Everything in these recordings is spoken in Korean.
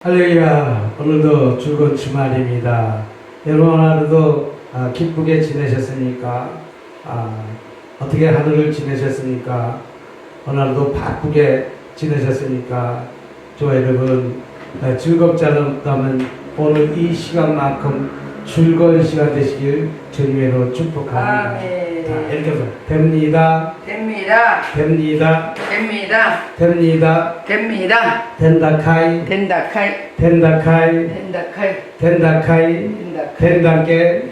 할렐루야. 오늘도 즐거운 주말입니다. 여러분 하루도 기쁘게 지내셨습니까? 어떻게 하루를 지내셨습니까? 오늘도 바쁘게 지내셨습니까? 여러분 즐겁지 않았다면 오늘 이 시간만큼 즐거운 시간 되시길 주님으로 축복합니다. 아멘. 자, 이렇게 해서 됩니다. 됩니다. 됩니다. 됩니다. 됩니다. 됩니다. 된다카이. 된다카이. 된다카이. 된다카이. 된다카이. 된다카이. 된단께.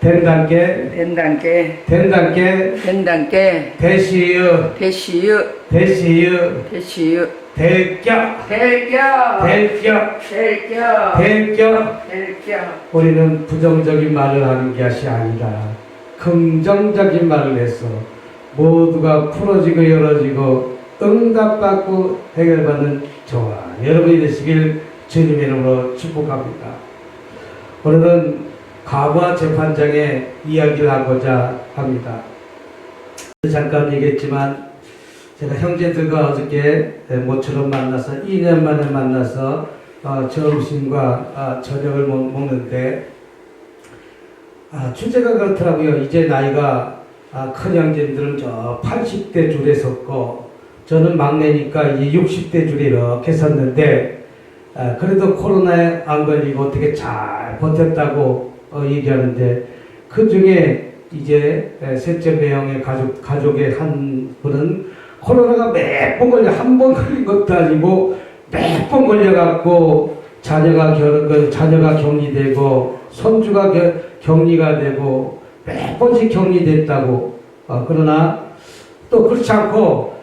된단께. 된단께. 된단께. 된단께. 된단께. 대시유. 대시유. 대시유. 대시유. 대격. 될겨. 대격. 될겨. 대격. 될겨. 우리는 부정적인 말을 하는 것이 아니라 긍정적인 말을 해서 모두가 풀어지고 열어지고 응답받고 해결받는 저와 여러분이 되시길 주님의 이름으로 축복합니다. 오늘은 과거 재판장의 이야기를 하고자 합니다. 잠깐 얘기했지만 제가 형제들과 어저께 모처럼 만나서 2년 만에 만나서 점심과 저녁을 먹는데 주제가 그렇더라고요. 이제 나이가 큰 형제들은 저 80대 줄에 섰고 저는 막내니까 이제 60대 줄에 이렇게 섰는데 그래도 코로나에 안 걸리고 어떻게 잘 버텼다고 얘기하는데 그 중에 이제 셋째 배영의 가족의 한 분은 코로나가 몇 번 걸려 한 번 걸린 것도 아니고 몇 번 걸려갖고 자녀가 격리되고 손주가 격리가 되고 몇 번씩 격리됐다고. 그러나 또 그렇지 않고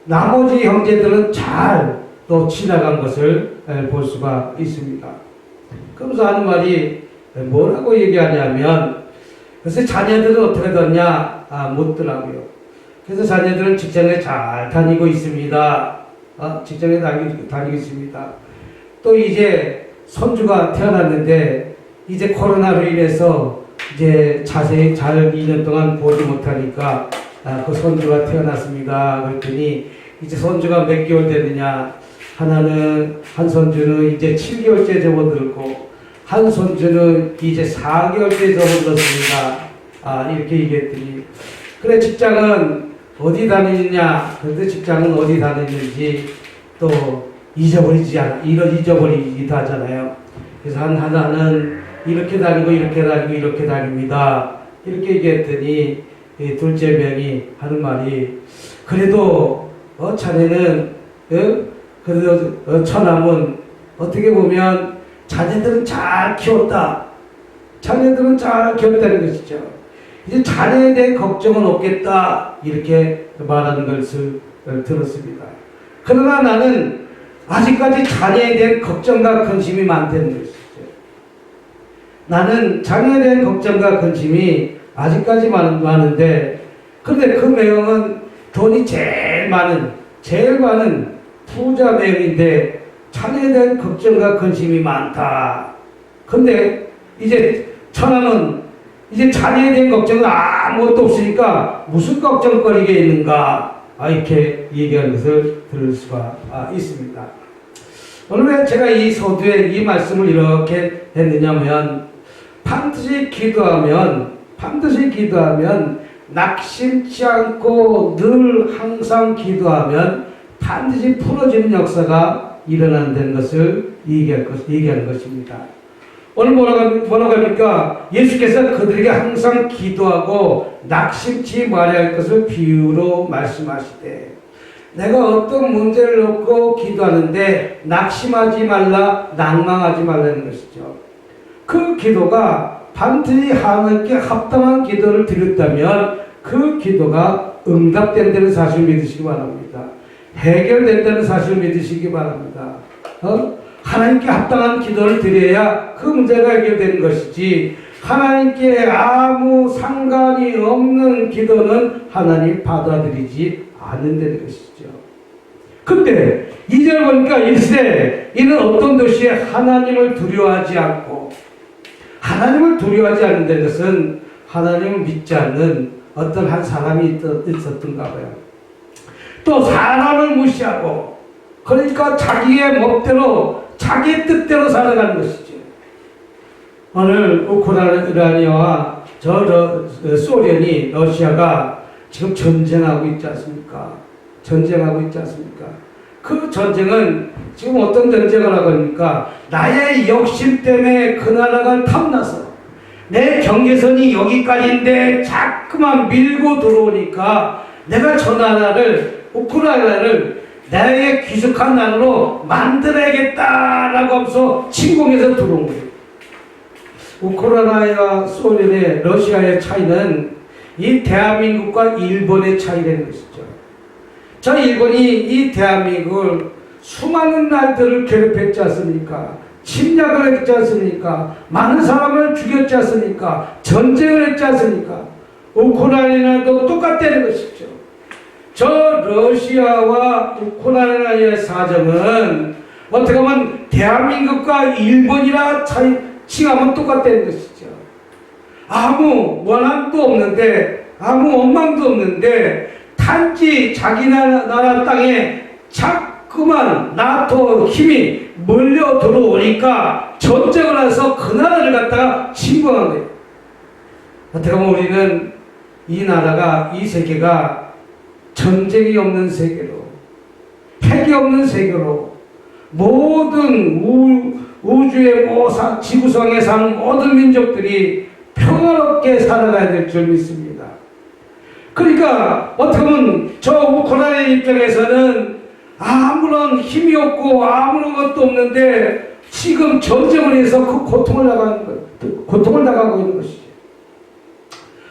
나머지 형제들은 잘 또 지나간 것을 볼 수가 있습니다. 그러면서 하는 말이 뭐라고 얘기하냐면 그래서 자녀들은 어떻게 됐냐 묻더라고요. 그래서 자녀들은 직장에 잘 다니고 있습니다. 직장에 다니고 있습니다. 또 이제 손주가 태어났는데 이제 코로나로 인해서 이제 자세히 잘 2년 동안 보지 못하니까 그 손주가 태어났습니다. 그랬더니 이제 손주가 몇 개월 되느냐? 한 손주는 이제 7개월째 접어들고 한 손주는 이제 4개월째 접어들었습니다. 이렇게 얘기했더니 그래 직장은 어디 다니느냐? 그런데 직장은 어디 다니는지 또 잊어버리기도 하잖아요. 그래서 하나는 이렇게 다니고 이렇게 다니고 이렇게 다닙니다. 이렇게 얘기했더니 둘째 명이 하는 말이 그래도 자네는 그래도 처남은 어떻게 보면 자녀들은 잘 키웠다. 자녀들은 잘 키웠다는 것이죠. 이제 자녀에 대한 걱정은 없겠다. 이렇게 말하는 것을 들었습니다. 그러나 나는 아직까지 자녀에 대한 걱정과 근심이 많다는 것이죠. 나는 자녀에 대한 걱정과 근심이 아직까지 많은데 근데 그 매형은 돈이 제일 많은 부자 매형인데 자녀에 대한 걱정과 근심이 많다. 근데 이제 처남은 이제 자녀에 대한 걱정은 아무것도 없으니까 무슨 걱정거리가 있는가 이렇게 얘기하는 것을 들을 수가 있습니다. 오늘 왜 제가 이 서두에 이 말씀을 이렇게 했느냐면 반드시 기도하면 낙심치 않고 늘 항상 기도하면 반드시 풀어지는 역사가 일어난다는 것을 얘기하는 것입니다. 오늘 뭐라고 합니까? 예수께서 그들에게 항상 기도하고 낙심치 말아야 할 것을 비유로 말씀하시되 내가 어떤 문제를 놓고 기도하는데 낙심하지 말라, 낭망하지 말라는 것이죠. 그 기도가 반드시 하나님께 합당한 기도를 드렸다면 그 기도가 응답된다는 사실을 믿으시기 바랍니다. 해결된다는 사실을 믿으시기 바랍니다. 하나님께 합당한 기도를 드려야 그 문제가 해결되는 것이지 하나님께 아무 상관이 없는 기도는 하나님 받아들이지 않는다는 것이죠. 근데 2절 보니까 일세 이는 어떤 도시에 하나님을 두려워하지 않고 하나님을 두려워하지 않는다는 것은 하나님을 믿지 않는 어떤 한 사람이 있었던가 봐요. 또 사람을 무시하고 그러니까 자기의 멋대로 자기 뜻대로 살아가는 것이죠. 오늘 우크라이나와 소련이 러시아가 지금 전쟁하고 있지 않습니까? 전쟁하고 있지 않습니까? 그 전쟁은 지금 어떤 전쟁을 하고 있습니까? 나의 욕심 때문에 그 나라가 탐나서 내 경계선이 여기까지인데 자꾸만 밀고 들어오니까 내가 저 나라를, 우크라이나를 나의 귀속한 나라로 만들어야겠다라고 하면서 침공해서 들어온 거예요. 우크라이나와 소련의 러시아의 차이는 이 대한민국과 일본의 차이라는 것이죠. 저 일본이 이 대한민국을 수많은 날들을 괴롭혔지 않습니까? 침략을 했지 않습니까? 많은 사람을 죽였지 않습니까? 전쟁을 했지 않습니까? 우크라이나도 똑같다는 것이죠. 저 러시아와 우크라이나의 사정은 어떻게 보면 대한민국과 일본이라 칭하면 똑같다는 것이죠. 아무 원한도 없는데, 아무 원망도 없는데, 단지 자기 나라 땅에 자꾸만 나토 힘이 몰려 들어오니까 전쟁을 해서 그 나라를 갖다가 침공한 거예요. 어떻게 보면 우리는 이 나라가, 이 세계가 전쟁이 없는 세계로, 핵이 없는 세계로, 모든 우주의 지구상에 사는 모든 민족들이 평화롭게 살아가야 될 줄 믿습니다. 그러니까 어떻게 보면 저 우크라이나 입장에서는 아무런 힘이 없고 아무런 것도 없는데 지금 전쟁을 해서 그 고통을 당하고 있는 것이죠.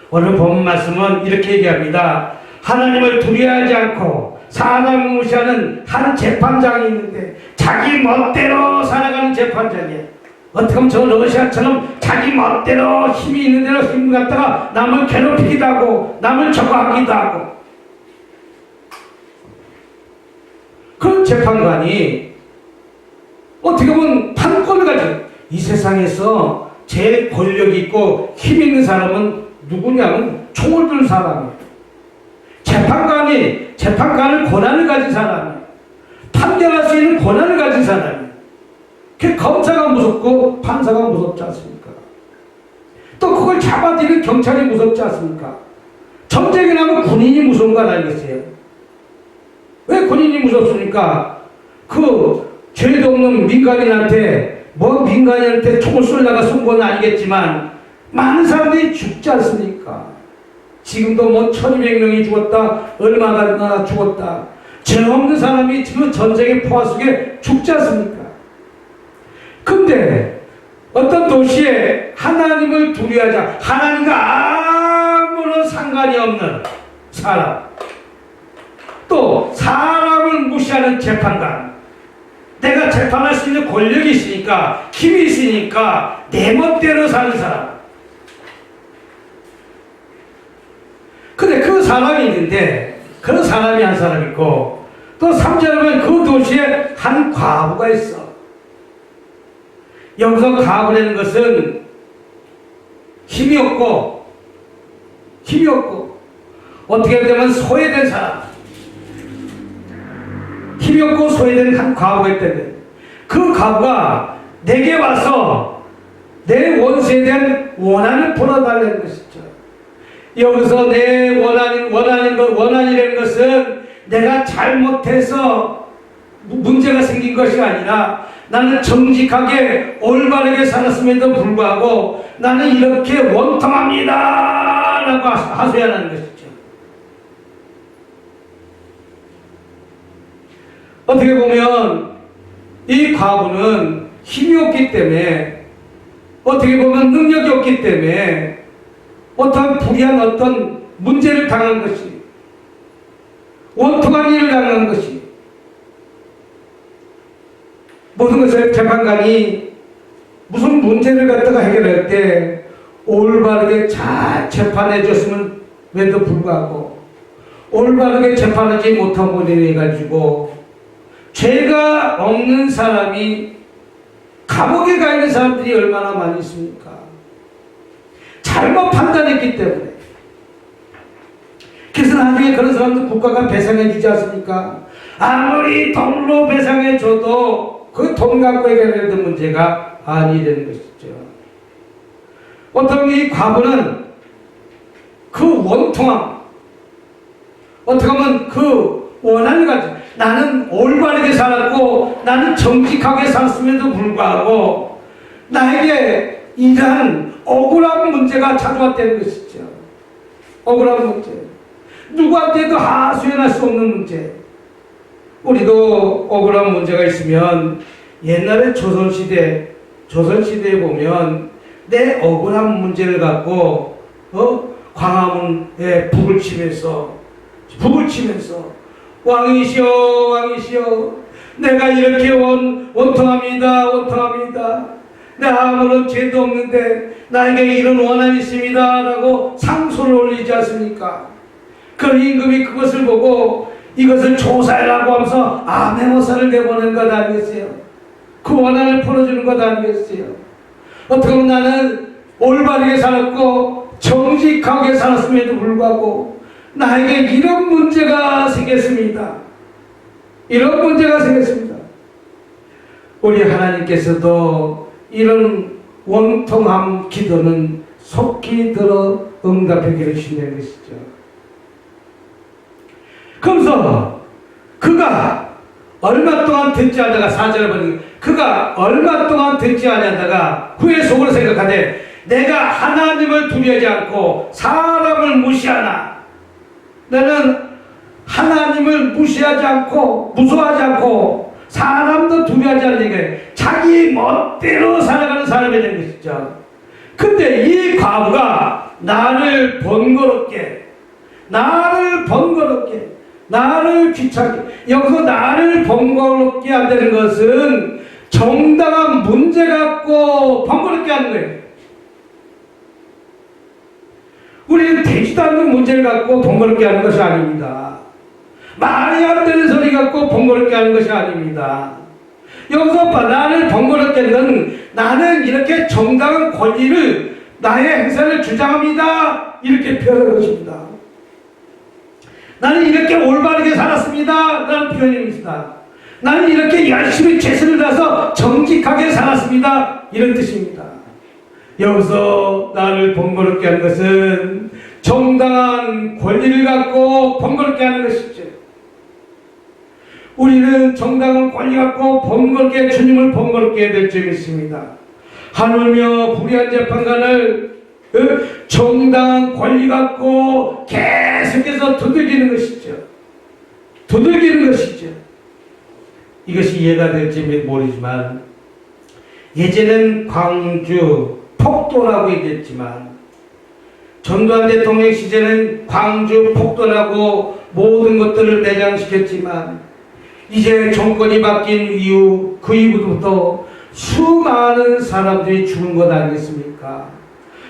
오늘 본 말씀은 이렇게 얘기합니다. 하나님을 두려워하지 않고 사람을 무시하는 한 재판장이 있는데 자기 멋대로 살아가는 재판장이에요. 어떻게 보면 저 러시아처럼 자기 멋대로 힘이 있는 대로 힘 갖다가 남을 괴롭히기도 하고 남을 저거하기도 하고, 그런 재판관이 어떻게 보면 판권을 가지고, 이 세상에서 제일 권력 있고 힘 있는 사람은 누구냐면 총을 든 사람이에요. 재판관을 권한을 가진 사람이에요. 판결할 수 있는 권한을 가진 사람이에요. 그 검사가 무섭고 판사가 무섭지 않습니까? 또 그걸 잡아들이는 경찰이 무섭지 않습니까? 전쟁이 나면 군인이 무서운 건 알겠어요. 왜 군인이 무섭습니까? 그 죄도 없는 민간인한테 총을 쏠다가 쏜 건 아니겠지만 많은 사람들이 죽지 않습니까? 지금도 1200명이 죽었다, 얼마나 죽었다. 죄 없는 사람이 지금 전쟁의 포화 속에 죽지 않습니까? 근데 어떤 도시에 하나님을 두려워하자, 하나님과 아무런 상관이 없는 사람, 또 사람을 무시하는 재판관, 내가 재판할 수 있는 권력이 있으니까, 힘이 있으니까 내 멋대로 사는 사람. 근데 그 사람이 있는데, 그런 사람이 한 사람 있고, 또 3절에 보면 그 도시에 한 과부가 있어. 여기서 과부라는 것은 힘이 없고 어떻게 되면 소외된 사람, 힘이 없고 소외된 한 과부가 있다면 그 과부가 내게 와서 내 원수에 대한 원한을 풀어달라는 것이죠. 여기서 내 원한이라는 것은 내가 잘못해서 문제가 생긴 것이 아니라 나는 정직하게 올바르게 살았음에도 불구하고 나는 이렇게 원통합니다 라고 하소연하는 것이죠. 어떻게 보면 이 과부는 힘이 없기 때문에, 어떻게 보면 능력이 없기 때문에 어떤 불의한 어떤 문제를 당한 것이, 원통한 일을 당한 것이, 모든 것을 재판관이 무슨 문제를 갖다가 해결할 때 올바르게 잘 재판해 줬으면 에도 불구하고 올바르게 재판하지 못하고 해가지고 죄가 없는 사람이 감옥에 가 있는 사람들이 얼마나 많이 있습니까? 잘못 판단했기 때문에. 그래서 나중에 그런 사람들 국가가 배상해 주지 않습니까? 아무리 돈으로 배상해 줘도 그 돈 갖고 해결되는 문제가 아니라는 것이죠. 어떤 이 과부는 그 원통함, 어떻게 보면 그 원한을 가지고 나는 올바르게 살았고 나는 정직하게 살았음에도 불구하고 나에게 이러한 억울한 문제가 찾아왔다는 것이죠. 억울한 문제. 누구한테도 하소연할 수 없는 문제. 우리도 억울한 문제가 있으면 옛날에 조선시대에 보면 내 억울한 문제를 갖고 광화문에 북을 치면서 왕이시여 내가 이렇게 원통합니다. 내가 아무런 죄도 없는데 나에게 이런 원한이 있습니다 라고 상소를 올리지 않습니까? 그 임금이 그것을 보고 이것을 조사해라고 하면서 암행어사를 내보낸 것 아니겠어요? 그 원한을 풀어주는 것 아니겠어요? 어떻게 보면 나는 올바르게 살았고 정직하게 살았음에도 불구하고 나에게 이런 문제가 생겼습니다. 우리 하나님께서도 이런 원통함 기도는 속히 들어 응답해 주신다는 것이죠. 그러면서 그가 얼마 동안 듣지 않다가 4절에 보니 그가 얼마 동안 듣지 않다가 후에 속으로 생각하되 내가 하나님을 두려워하지 않고 사람을 무시하나 나는 하나님을 무시하지 않고 무서워하지 않고 사람도 두려워하지 않으니까 자기 멋대로 살아가는 사람이 되는 것이죠. 근데 이 과부가 나를 번거롭게 나를 귀찮게 여기서 나를 번거롭게 한다는 것은 정당한 문제 갖고 번거롭게 하는 거예요. 우리는 되지도 않는 문제를 갖고 번거롭게 하는 것이 아닙니다. 말이 안 되는 소리 갖고 번거롭게 하는 것이 아닙니다. 여기서 나를 번거롭게 하는 것은 나는 이렇게 정당한 권리를 나의 행사를 주장합니다. 이렇게 표현하는 것입니다. 나는 이렇게 올바르게 살았습니다. 라는 표현입니다. 나는 이렇게 열심히 최선을 다해서 정직하게 살았습니다. 이런 뜻입니다. 여기서 나를 번거롭게 하는 것은 정당한 권리를 갖고 번거롭게 하는 것이죠. 우리는 정당한 권리 갖고 번거롭게 주님을 번거롭게 해야 될 점이 있습니다. 하물며 불의한 재판관을 정당한 권리 갖고 계속해서 두들기는 것이죠. 이것이 이해가 될지 모르지만 예전엔 광주 폭도라고 얘기했지만 전두환 대통령 시절에는 광주 폭도라고 모든 것들을 매장시켰지만 이제 정권이 바뀐 이후 그 이후부터 수많은 사람들이 죽은 것 아니겠습니까?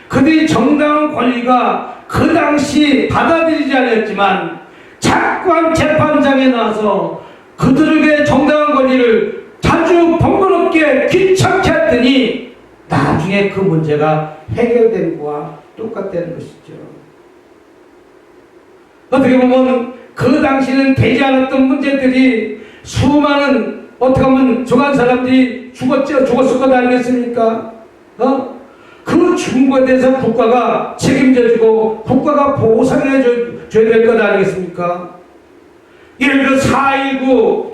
그들이 정당한 권리가 그 당시 받아들이지 않았지만 자꾸한 재판장에 나와서 그들에게 정당한 권리를 자주 번거롭게 귀찮게 했더니 나중에 그 문제가 해결된 거와 똑같다는 것이죠. 어떻게 보면 그 당시는 되지 않았던 문제들이 수많은 어떻게 보면 죽은 사람들이 죽었을 것 아니겠습니까? 그 죽은 것에 대해서 국가가 책임져주고 국가가 보상해 줘야 될 것 아니겠습니까? 예를 들어 4.19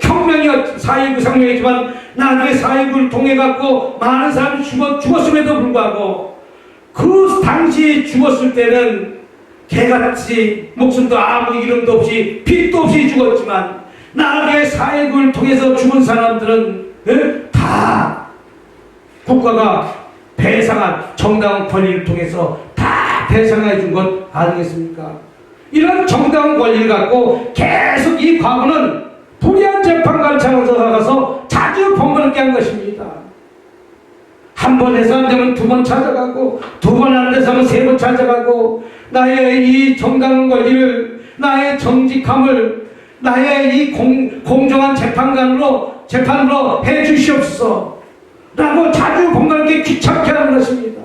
혁명이지만 나중에 4.19를 통해 갖고 많은 사람이 죽었음에도 불구하고 그 당시 죽었을 때는 개같이 목숨도 아무 이름도 없이 빚도 없이 죽었지만 나중에 4.19를 통해서 죽은 사람들은 다 국가가 배상한 정당한 권리를 통해서 다 배상해 준 것 아니겠습니까? 이런 정당한 권리를 갖고 계속 이 과부는 불의한 재판관 차원에서 나가서 자주 번거롭게 한 것입니다. 한 번 해서 안 되면 두 번 찾아가고 두 번 안 돼서 하면 세 번 찾아가고 나의 이 정당한 권리를 나의 정직함을 나의 이 공정한 재판으로 해 주시옵소서 라고 자주 번거롭게 귀찮게 하는 것입니다.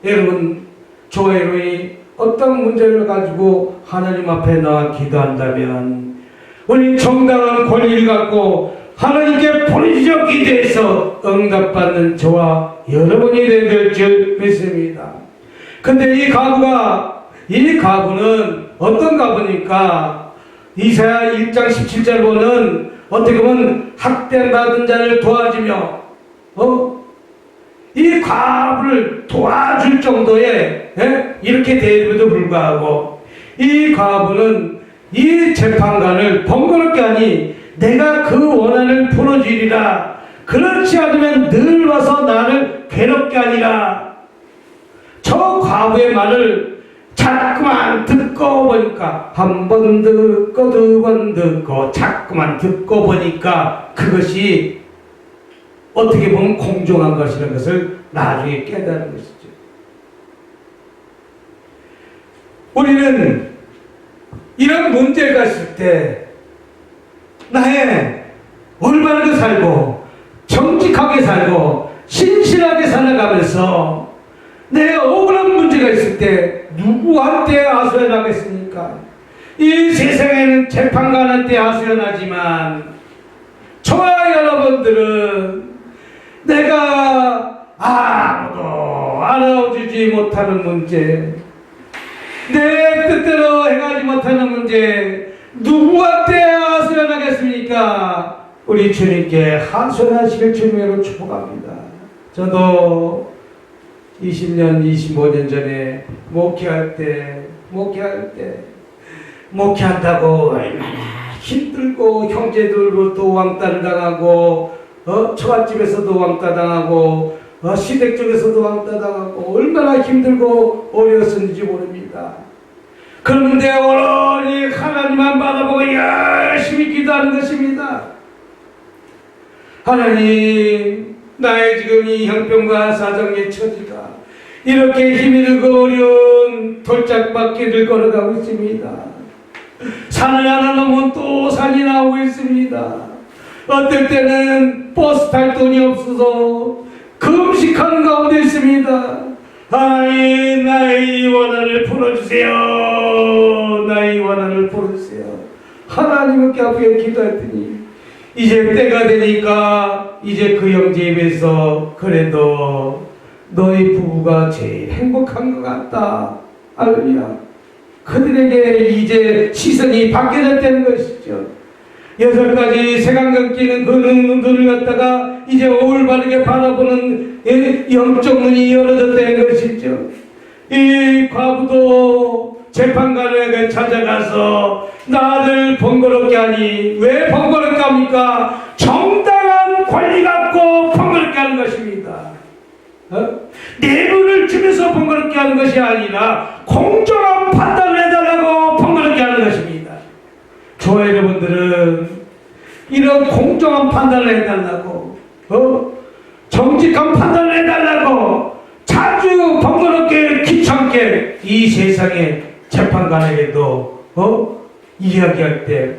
여러분, 저와 여러분이 어떤 문제를 가지고 하나님 앞에 나와 기도한다면 우리 정당한 권리를 갖고 하나님께 부르짖어 기도해서 응답받는 저와 여러분이 될 줄 믿습니다. 근데 이 가부는 어떤 가부니까 이사야 1장 17절 보면 어떻게 보면 학대받은 자를 도와주며 이 과부를 도와줄 정도의 이렇게 되에도 불구하고 이 과부는 이 재판관을 번거롭게 하니 내가 그 원한을 풀어주리라. 그렇지 않으면 늘 와서 나를 괴롭게 하니라. 저 과부의 말을 자꾸만 듣고 보니까 한 번 듣고 두 번 듣고 자꾸만 듣고 보니까 그것이 어떻게 보면 공정한 것이라는 것을 나중에 깨달은 것이죠. 우리는 이런 문제가 있을 때 나의 올바르게 살고 정직하게 살고 신실하게 살아가면서 내 억울한 문제가 있을 때 누구한테 하소연하겠습니까? 이 세상에는 재판관한테 하소연하지만 저와 여러분들은 내가 아무도 알아주지 못하는 문제, 내 뜻대로 해가지 못하는 문제 누구한테 하소연하겠습니까? 우리 주님께 하소연하시길 주님으로 축복합니다. 저도 20년, 25년 전에 목회한다고 얼마나 힘들고 형제들로도 왕따를 당하고 처갓집에서도 왕따 당하고 시댁 쪽에서도 왕따 당하고 얼마나 힘들고 어려웠는지 모릅니다. 그런데 오로지 하나님만 바라보고 열심히 기도하는 것입니다. 하나님, 나의 지금 이 형편과 사정의 처지가 이렇게 힘이 들고 어려운 돌짝밭길을 걸어가고 있습니다. 산을 하나 넘으면 또 산이 나오고 있습니다. 어떨 때는 버스 탈 돈이 없어서 금식하는 가운데 있습니다. 하나님, 나의 원한을 풀어주세요. 나의 원한을 풀어주세요. 하나님께 앞에 기도했더니 이제 때가 되니까 이제 그 형제 입에서 그래도 너희 부부가 제일 행복한 것 같다. 할렐루야. 그들에게 이제 시선이 바뀌어졌다는 것이죠. 6가지 색안경 끼는 그 눈을 갖다가 이제 올바르게 바라보는 영적 눈이 열어졌다는 것이죠. 이 과부도 재판관에게 찾아가서 나를 번거롭게 하니 왜 번거롭게 합니까? 정당한 권리 갖고 번거롭게 하는 것입니다. 내 눈을 주면서 번거롭게 하는 것이 아니라 공정한 판단을 해달라고 번거롭게 하는 것입니다. 저와 여러분들은 이런 공정한 판단을 해달라고 정직한 판단을 해달라고 자주 번거롭게 귀찮게 이 세상의 재판관에게도 이야기할 때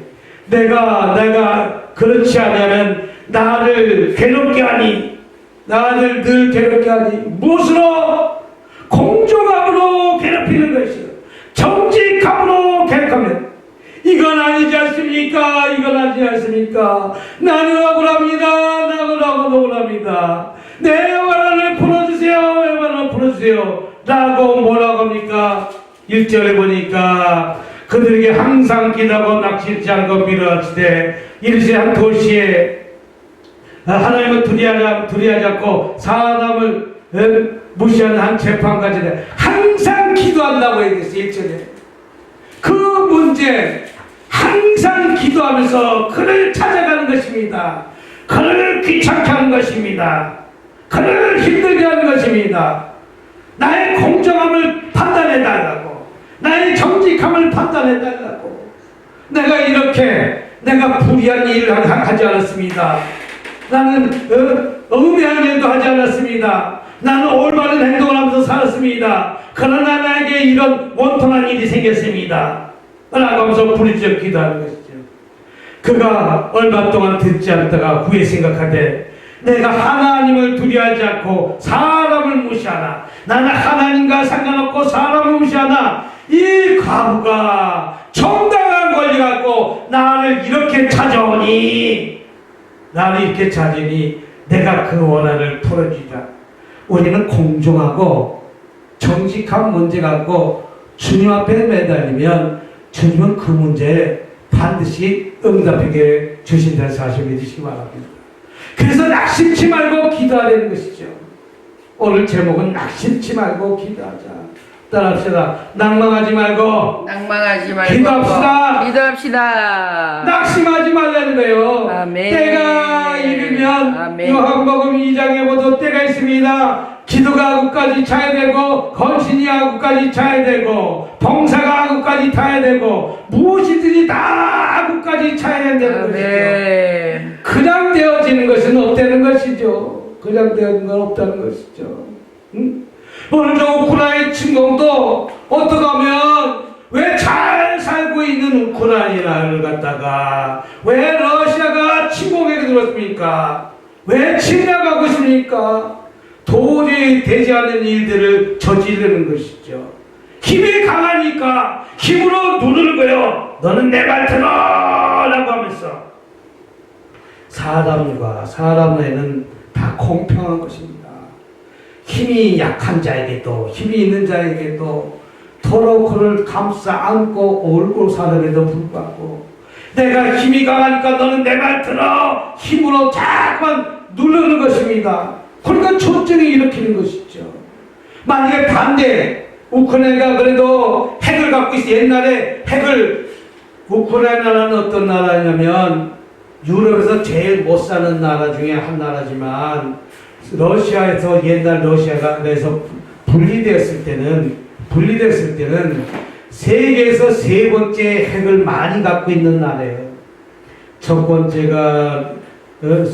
내가 그렇지 않으면 나를 괴롭게 하니 나를 늘 괴롭게 하니 무엇으로? 공정함으로 괴롭히는 것이요 정직함으로 괴롭히면 이건 아니지 않습니까? 이건 아니지 않습니까? 나는 억울합니다. 내 원한을 풀어주세요. 내 원한을 풀어주세요. 라고 뭐라고 합니까? 1절에 보니까 그들에게 항상 기도하고 낙심치 않고 밀어치되 이르시 한 도시에 하나님을 두려워하지 않고 사람을 무시하는 한 재판까지 항상 기도한다고 얘기했어요. 1절에 그 문제 항상 기도하면서 그를 찾아가는 것입니다. 그를 귀찮게 하는 것입니다. 그를 힘들게 하는 것입니다. 나의 공정함을 판단해달라고, 나의 정직함을 판단해달라고. 내가 불의한 일을 하지 않았습니다. 나는 음해한 일도 하지 않았습니다. 나는 올바른 행동을 하면서 살았습니다. 그러나 나에게 이런 원통한 일이 생겼습니다. 라고 하면서 부르짖어 기도하는 것이죠. 그가 얼마 동안 듣지 않다가 후에 생각하되 내가 하나님을 두려워하지 않고 사람을 무시하나, 나는 하나님과 상관없고 사람을 무시하나, 이 과부가 정당한 권리 갖고 나를 이렇게 찾아오니 나를 이렇게 찾으니 내가 그 원한을 풀어주자. 우리는 공정하고 정직한 문제 갖고 주님 앞에 매달리면 주님은 그 문제에 반드시 응답하게 주신다는 사실 믿으시기 바랍니다. 그래서 낙심치 말고 기도하라는 것이죠. 오늘 제목은 낙심치 말고 기도하자. 따라합시다. 낭망하지 말고 기도합시다. 기도합시다. 낙심하지 말라는 거예요. 아멘. 때가 이르면 아멘. 요한복음 2장에 보도 때가 있습니다. 기도가 하고까지 차야 되고 건신이 하고까지 차야 되고 봉사가 하고까지 타야 되고 무엇이든지 다 하고까지 차야 된다는 것이죠. 그냥 되어지는 것은 없다는 것이죠. 그냥 되어지는 건 없다는 것이죠. 응? 오늘 저 우크라이나 침공도 어떻게 하면 왜 잘 살고 있는 우크라이나를 갖다가 왜 러시아가 침공에 들었습니까? 왜 침략하고 있습니까? 도저히 되지 않는 일들을 저지르는 것이죠. 힘이 강하니까 힘으로 누르는 거예요. 너는 내 말 들어! 라고 하면서 사람과 사람에는 다 공평한 것입니다. 힘이 약한 자에게도 힘이 있는 자에게도 서로 그를 감싸 안고 얼굴 사람에도 불구하고 내가 힘이 강하니까 너는 내 말 들어! 힘으로 자꾸만 누르는 것입니다. 그러니까 전쟁을 일으키는 것이죠. 만약에 반대 우크라이나가 그래도 핵을 갖고 있어. 옛날에 핵을 우크라이나는 어떤 나라냐면 유럽에서 제일 못 사는 나라 중에 한 나라지만 러시아에서 옛날 러시아가 그래서 분리되었을 때는 세계에서 세 번째 핵을 많이 갖고 있는 나라예요. 첫 번째가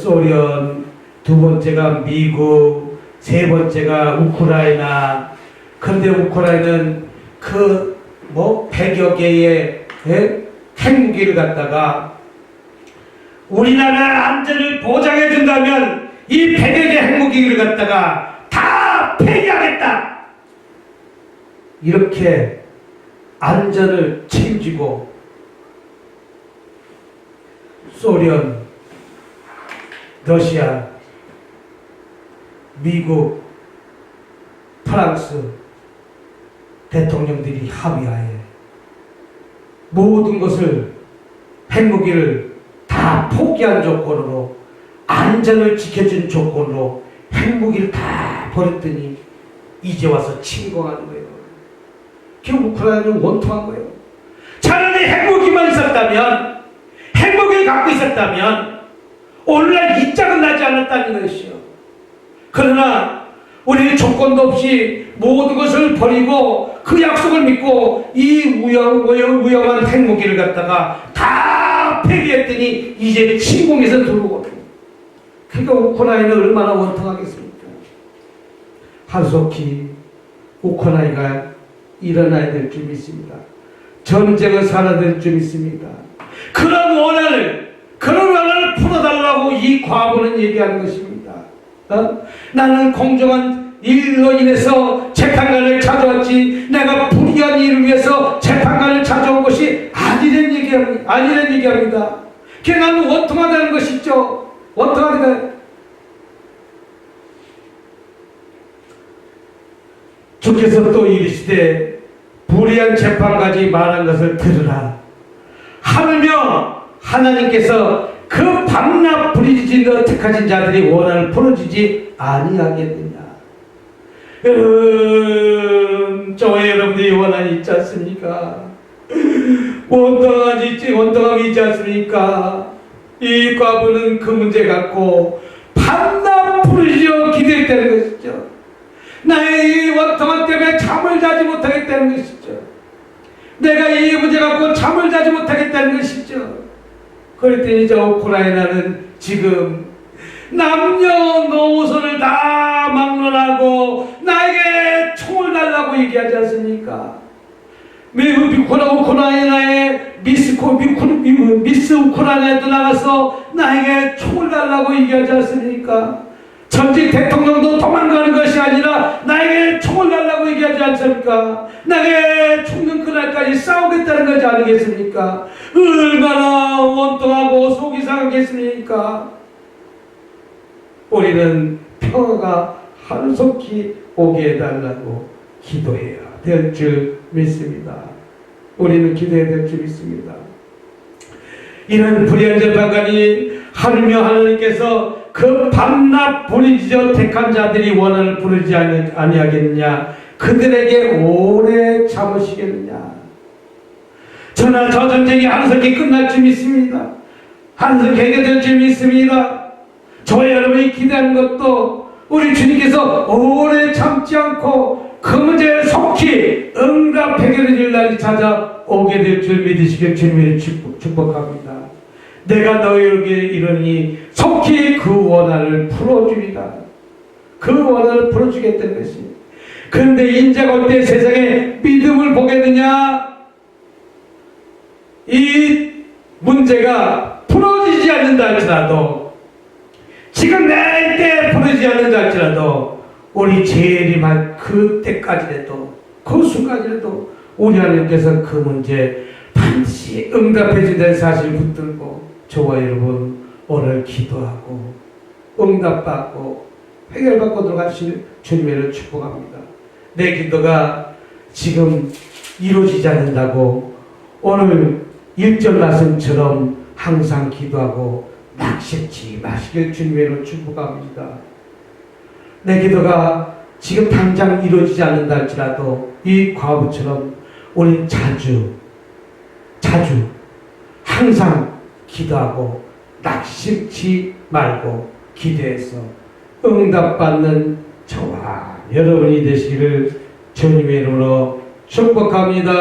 소련, 두 번째가 미국, 세 번째가 우크라이나. 그런데 우크라이나는 그 100여 개의 핵무기를 갖다가 우리나라 안전을 보장해 준다면 이 100여 개 핵무기를 갖다가 다 폐기하겠다. 이렇게 안전을 책임지고 소련, 러시아, 미국, 프랑스 대통령들이 합의하에 모든 것을 핵무기를 다 포기한 조건으로 안전을 지켜준 조건으로 핵무기를 다 버렸더니 이제 와서 침공하는 거예요. 결국 우크라이나는 원통한 거예요. 차라리 핵무기만 있었다면 핵무기를 갖고 있었다면 오늘날 이 짝은 나지 않았다는 것이요. 그러나 우리는 조건도 없이 모든 것을 버리고 그 약속을 믿고 이 위험한 핵무기를 갖다가 다 폐기했더니 이제 침공해서 들어오거든요. 그러니까 우크라이나는 얼마나 원통하겠습니까? 한속히 우크라이나가 일어나야 될 줄 믿습니다. 전쟁은 사라질 줄 믿습니다. 그런 원한을 풀어달라고 이 과부는 얘기하는 것입니다. 나는 공정한 일로 인해서 재판관을 찾아왔지 내가 불의한 일을 위해서 재판관을 찾아온 것이 아니란 얘기합니다. 그게 나는 원통하다는 것이죠. 원통하다. 주께서 또 이르시되 불의한 재판까지 말한 것을 들으라 하물며 하나님께서 그 밤낮 부리짖는 택하신 자들이 원한을 풀어주지 아니하겠느냐. 저와 여러분들이 원한이 있지 않습니까? 원통함이 있지 않습니까? 이 과부는 그 문제 갖고 밤낮 부르짖어 기도했다는 것이죠. 나의 이 원통함 때문에 잠을 자지 못하겠다는 것이죠. 내가 이 문제 갖고 잠을 자지 못하겠다는 것이죠. 그랬더니 저 우크라이나는 지금 남녀노소를 다 막론하고 나에게 총을 달라고 얘기하지 않습니까? 우크라이나의 미스 우크라이나에도 나가서 나에게 총을 달라고 얘기하지 않습니까? 전직 대통령도 도망가는 것이 아니라 나에게 총을 달라고 얘기하지 않습니까? 나에게 죽는 그날까지 싸우겠다는 것이 아니겠습니까? 얼마나 원통하고 속이 상하겠습니까? 우리는 평화가 하루속히 오게 해달라고 기도해야 될 줄 믿습니다. 우리는 기도해야 될 줄 믿습니다. 이런 불의한 재판관이 하루며 하나님께서 그 밤낮 부르짖어 택한 자들이 원한을 부르지 아니하겠느냐, 그들에게 오래 참으시겠느냐. 저나 저 전쟁이 하루속히 끝날 줄 믿습니다. 하루속히 해결될 줄 믿습니다. 저와 여러분이 기대하는 것도 우리 주님께서 오래 참지 않고 그 문제를 속히 응답 해결해 줄 날이 찾아오게 될 줄 믿으시길 주님을 축복합니다. 내가 너희에게 이르니 속히 그 원한을 풀어주리라. 그 원한을 풀어주겠다는 것입니다. 그런데 인자가 올 때 세상에 믿음을 보겠느냐? 이 문제가 풀어지지 않는다 할지라도, 지금 내 때 풀어지지 않는다 할지라도, 우리 재림할 그때까지라도, 그 순간이라도 우리 하나님께서 그 문제 반드시 응답해 준다는 사실을 붙들고 저와 여러분 오늘 기도하고 응답받고 해결받고 들어가실 주님을 축복합니다. 내 기도가 지금 이루어지지 않는다고 오늘 1절 말씀처럼 항상 기도하고 낙심치 마시길 주님으로 축복합니다. 내 기도가 지금 당장 이루어지지 않는다 할지라도 이 과부처럼 우리 자주 항상 기도하고 낙심치 말고 기도해서 응답받는 저와 여러분이 되시기를 주님의 이름으로 축복합니다.